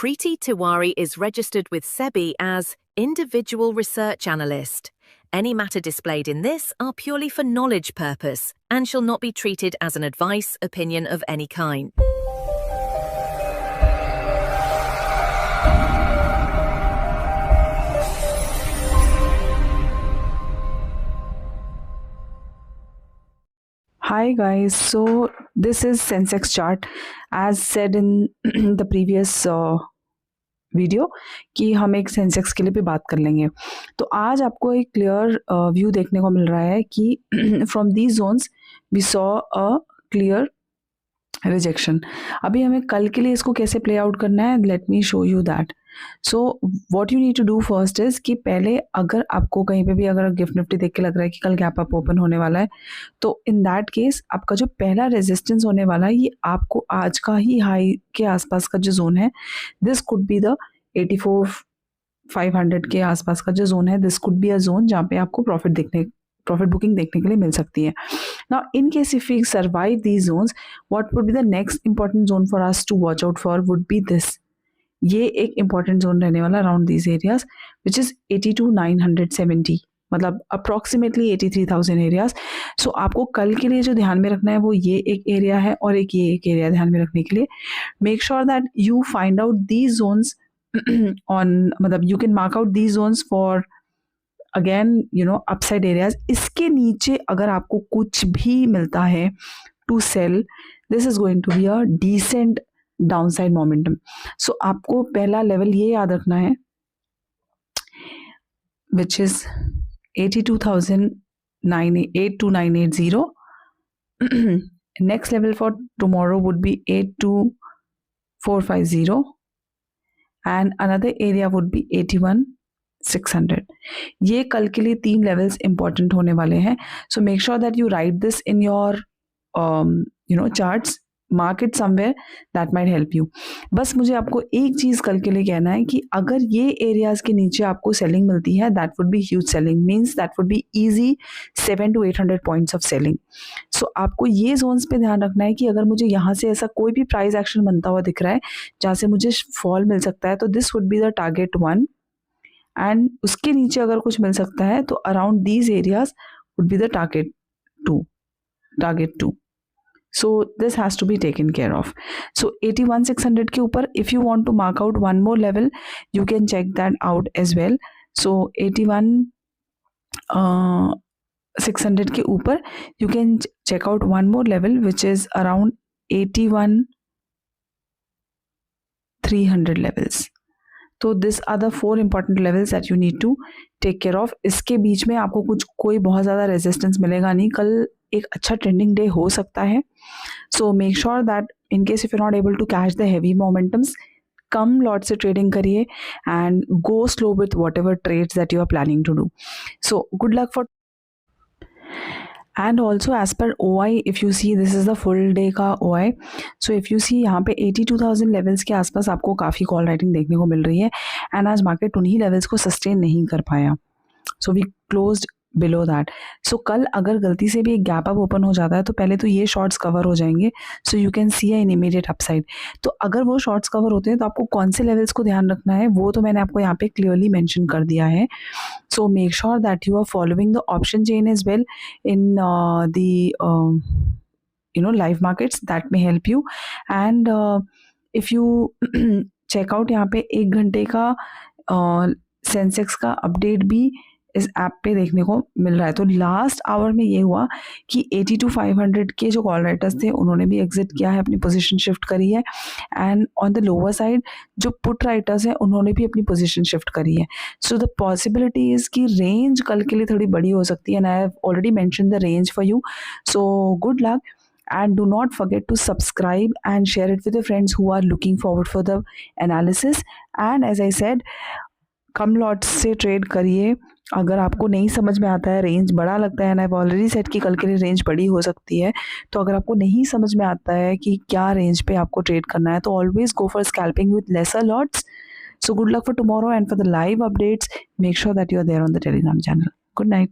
Preeti Tiwari is registered with SEBI as Individual Research Analyst. Any matter displayed in this are purely for knowledge purpose and shall not be treated as an advice, opinion of any kind. Hi guys, so this is Sensex chart as said in the previous video कि हम एक Sensex के लिए भी बात कर लेंगे। तो आज आपको एक क्लियर व्यू देखने को मिल रहा है कि from these zones we saw a clear rejection. अभी हमें कल के लिए इसको कैसे प्ले आउट करना है, let me show you that. So what you need to do first is कि पहले अगर आपको कहीं पे भी अगर गिफ्ट निफ्टी देख के लग रहा है कि कल गैप अप ओपन होने वाला है, तो इन दैट केस आपका जो पहला रेजिस्टेंस होने वाला है ये आपको आज का ही हाई के आसपास का जो जोन है, दिस कुड बी द 84,500 के आसपास का जो जोन है, this could be a zone जहाँ पे आपको प्रॉफिट बुकिंग देखने के लिए मिल सकती है। Now in case if we survive these zones, what would be the next important zone for us to watch out for would be this. ये एक इंपॉर्टेंट जोन रहने वाला around these areas which is 82,970, मतलब approximately 83,000 areas. सो आपको कल के लिए जो ध्यान में रखना है वो ये एक एरिया है और एक ये एक एरिया ध्यान में रखने के लिए। Make sure that you find out these zones on, मतलब you can mark out these zones for again you know upside areas. इसके नीचे अगर आपको कुछ भी मिलता है to sell, this is going to be a decent downside momentum. So आपको पहला लेवल ये याद रखना है which is 82,980। Next level for tomorrow would be 82,450 and another area would be 81,600। ये कल के लिए 3 लेवल्स इंपॉर्टेंट होने वाले हैं। सो make sure that you right this in your charts, mark it somewhere, that might help you. बस मुझे आपको एक चीज़ कल के लिए कहना है कि अगर ये एरियाज के नीचे आपको सेलिंग मिलती है, that would be huge selling, means that would be easy 700 to 800 points of selling. So आपको ये जोन्स पे ध्यान रखना है कि अगर मुझे यहाँ से ऐसा कोई भी प्राइस एक्शन बनता हुआ दिख रहा है जहाँ से मुझे फॉल मिल सकता है, तो this would be the target 1, and उसके नीचे अगर कुछ मिल सकता है तो around these areas would be the target 2। So this has to be taken care of. So 81,600 के ऊपर if you want to mark out one more level, you can check that out as well. So 81,600 के ऊपर you can check out one more level which is around 81,300 levels. तो this are the 4 important levels that you need to take care of. इसके बीच में आपको कोई बहुत ज़्यादा रेजिस्टेंस मिलेगा नहीं। कल एक अच्छा ट्रेंडिंग डे हो सकता है। So make sure that in case if you not able to catch the heavy momentums, come lot से ट्रेडिंग करिए and go slow with whatever trades that you are planning to do. So good luck for. And also as per OI, if you see this is the full day का OI। So if you see यहाँ पे 82,000 levels के आसपास आपको काफ़ी call writing देखने को मिल रही है, एंड आज मार्केट उन्हीं लेवल्स को सस्टेन नहीं कर पाया। So we closed below that. So कल अगर गलती से भी एक गैप अप ओपन हो जाता है तो पहले तो ये शॉर्ट्स कवर हो जाएंगे, so you can see an immediate upside. तो अगर वो शॉर्ट्स कवर होते हैं तो आपको कौन से लेवल्स को ध्यान रखना है वो तो मैंने आपको यहाँ पे क्लियरली मेंशन कर दिया है। So make sure that you are following the option chain as well in the live markets, that may help you. And if you check out यहाँ पे 1 घंटे का सेंसेक्स का अपडेट भी इस ऐप पे देखने को मिल रहा है। तो लास्ट आवर में ये हुआ कि 82,500 के जो कॉल राइटर्स थे उन्होंने भी एग्जिट किया है, अपनी पोजीशन शिफ्ट करी है, and on the lower side जो पुट राइटर्स हैं उन्होंने भी अपनी पोजीशन शिफ्ट करी है। सो द पॉसिबिलिटी इज़ कि रेंज कल के लिए थोड़ी बड़ी हो सकती है, and I have already mention the range for you. So good luck, and do not forget to subscribe and share it with your friends who are looking forward for the analysis. And as I said, come lots से trade करिए। अगर आपको नहीं समझ में आता है, range बड़ा लगता है, ना आई ऑलरेडी सेट कि कल के लिए रेंज बड़ी हो सकती है, तो अगर आपको नहीं समझ में आता है कि क्या रेंज पे आपको ट्रेड करना है तो always go for scalping with lesser lots. So good luck for tomorrow and for the live updates make sure that you are there on the Telegram channel. Good night.